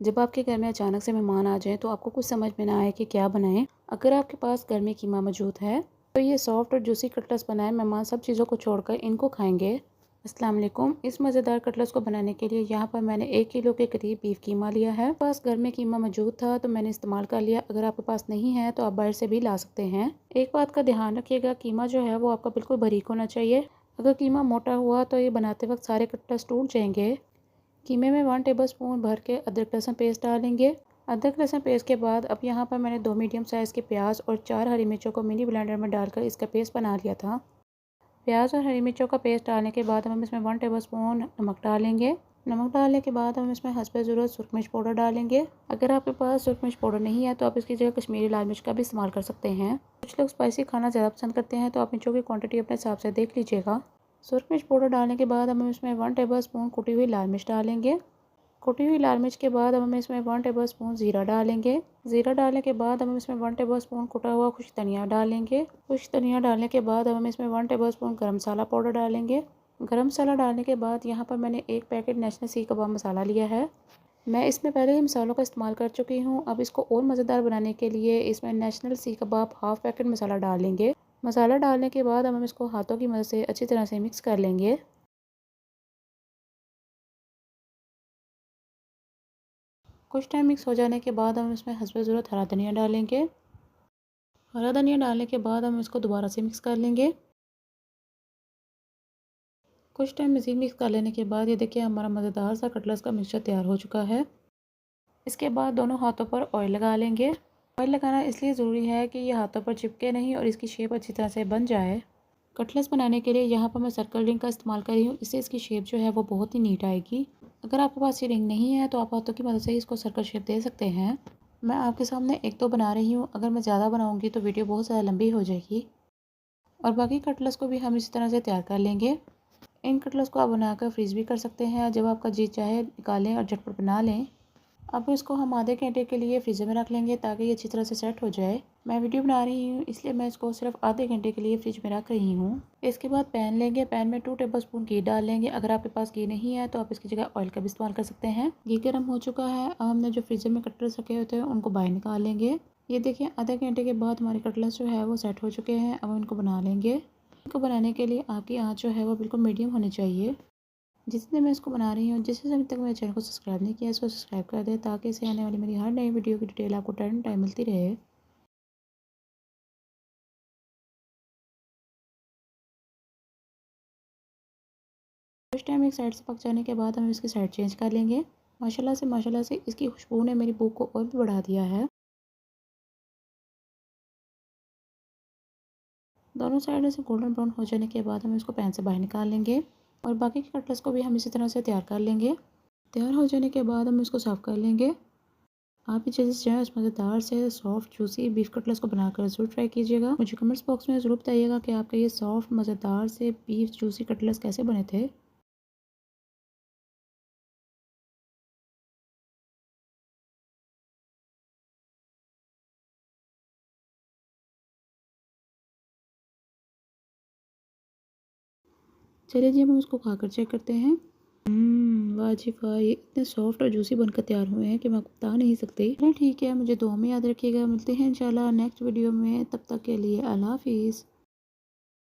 जब आपके घर में अचानक से मेहमान आ जाएँ तो आपको कुछ समझ में ना आए कि क्या बनाएँ। अगर आपके पास घर में कीमा मौजूद है तो ये सॉफ्ट और जूसी कटलेट्स बनाएं। मेहमान सब चीज़ों को छोड़कर इनको खाएंगे। अस्सलाम वालेकुम। इस मज़ेदार कटलेट्स को बनाने के लिए यहाँ पर मैंने 1 किलो के करीब बीफ कीमा लिया है। पास घर में कीमा मौजूद था तो मैंने इस्तेमाल कर लिया। अगर आपके पास नहीं है तो आप बाहर से भी ला सकते हैं। एक बात का ध्यान रखिएगा, कीमा जो है वो आपका बिल्कुल बारीक होना चाहिए। अगर कीमा मोटा हुआ तो ये बनाते वक्त सारे कटलेट्स टूट जाएंगे। कीमे में 1 टेबलस्पून भर के अदरक लहसुन पेस्ट डालेंगे। अदरक लहसुन पेस्ट के बाद अब यहाँ पर मैंने 2 मीडियम साइज़ के प्याज और 4 हरी मिर्चों को मिनी ब्लेंडर में डालकर इसका पेस्ट बना लिया था। प्याज और हरी मिर्चों का पेस्ट डालने के बाद हम इसमें 1 टेबलस्पून नमक डालेंगे। नमक डालने के बाद हम इसमें हस्बे ज़रूरत सुरख मिर्च पाउडर डालेंगे। अगर आपके पास सुरख मिर्च पाउडर नहीं है तो आप इसकी जगह कश्मीरी लाल मिर्च का भी इस्तेमाल कर सकते हैं। कुछ लोग स्पाइसी खाना ज़्यादा पसंद करते हैं तो आप मिर्चों की क्वांटिटी अपने हिसाब से देख लीजिएगा। सुरख मिर्च पाउडर डालने के बाद हम इसमें 1 टेबलस्पून कुटी हुई लाल मिर्च डालेंगे। कुटी हुई लाल मिर्च के बाद अब हम इसमें 1 टेबलस्पून ज़ीरा डालेंगे। ज़ीरा डालने के बाद हम इसमें 1 टेबलस्पून कुटा हुआ खुश्क धनिया डालेंगे। खुश्क धनिया डालने के बाद अब हम इसमें 1 टेबलस्पून गरम मसाला पाउडर डालेंगे। गरम मसाला डालने के बाद यहाँ पर मैंने 1 पैकेट नेशनल सीख कबाब मसाला लिया है। मैं इसमें पहले ही मसालों का इस्तेमाल कर चुकी हूँ। अब इसको और मज़ेदार बनाने के लिए इसमें नेशनल सीख कबाब हाफ़ पैकेट मसाला डाल लेंगे। मसाला डालने के बाद हम इसको हाथों की मदद से अच्छी तरह से मिक्स कर लेंगे। कुछ टाइम मिक्स हो जाने के बाद हम इसमें हस्बे ज़रूरत हरा धनिया डालेंगे। हरा धनिया डालने के बाद हम इसको दोबारा से मिक्स कर लेंगे। कुछ टाइम मज़ीद मिक्स कर लेने के बाद ये देखिए हमारा मज़ेदार सा कटलेट्स का मिक्सचर तैयार हो चुका है। इसके बाद दोनों हाथों पर ऑयल लगा लेंगे। ऑयल लगाना इसलिए ज़रूरी है कि ये हाथों पर चिपके नहीं और इसकी शेप अच्छी तरह से बन जाए। कटलेट्स बनाने के लिए यहाँ पर मैं सर्कल रिंग का इस्तेमाल कर रही हूँ। इससे इसकी शेप जो है वो बहुत ही नीट आएगी। अगर आपके पास ये रिंग नहीं है तो आप हाथों की मदद से इसको सर्कल शेप दे सकते हैं। मैं आपके सामने 1-2 बना रही हूँ। अगर मैं ज़्यादा बनाऊँगी तो वीडियो बहुत ज़्यादा लंबी हो जाएगी। और बाकी कटलेट्स को भी हम इसी तरह से तैयार कर लेंगे। इन कटलेट्स को आप बनाकर फ्रीज़ भी कर सकते हैं। जब आपका जी चाहे निकालें और झटपट बना लें। अब इसको हम आधे घंटे के लिए फ्रीज़र में रख लेंगे ताकि ये अच्छी तरह से सेट हो जाए। मैं वीडियो बना रही हूँ इसलिए मैं इसको सिर्फ आधे घंटे के लिए फ्रिज में रख रही हूँ। इसके बाद पैन लेंगे। पैन में 2 टेबलस्पून घी डाल लेंगे। अगर आपके पास घी नहीं है तो आप इसकी जगह ऑयल का भी इस्तेमाल कर सकते हैं। घी गर्म हो चुका है। अब हमने जो फ्रीज़र में कटलेट्स रखे होते हैं उनको बाहर निकाल लेंगे। ये देखिए आधे घंटे के बाद हमारे कटलेट्स जो है वो सेट हो चुके हैं। अब इनको बना लेंगे। इनको बनाने के लिए आपकी आँच जो है वो बिल्कुल मीडियम होनी चाहिए। जितने मैं इसको बना रही हूँ, जिससे अभी तक मेरे चैनल को सब्सक्राइब नहीं किया इसको सब्सक्राइब कर दें ताकि इसे आने वाली मेरी हर नई वीडियो की डिटेल आपको टाइम टाइम मिलती रहे। कुछ टाइम एक साइड से पक जाने के बाद हम इसकी साइड चेंज कर लेंगे। माशाल्लाह से इसकी खुशबू ने मेरी भूख को और भी बढ़ा दिया है। दोनों साइड से गोल्डन ब्राउन हो जाने के बाद हम इसको पैन से बाहर निकाल लेंगे। और बाकी के कटलेट्स को भी हम इसी तरह से तैयार कर लेंगे। तैयार हो जाने के बाद हम इसको सर्व कर लेंगे। आप भी जैसे चाहें उस मज़ेदार से सॉफ्ट जूसी बीफ कटलेट्स को बनाकर ज़रूर ट्राई कीजिएगा। मुझे कमेंट्स बॉक्स में ज़रूर बताइएगा कि आपके ये सॉफ्ट मज़ेदार से बीफ जूसी कटलेट्स कैसे बने थे। चलिए जी हम इसको खाकर चेक करते हैं। वाह जी वाह! ये इतने सॉफ्ट और जूसी बनकर तैयार हुए हैं कि मैं आपको बता नहीं सकती। चलिए ठीक है, मुझे दुआ में याद रखिएगा। मिलते हैं इंशाल्लाह नेक्स्ट वीडियो में। तब तक के लिए अल्लाह हाफ़िज़।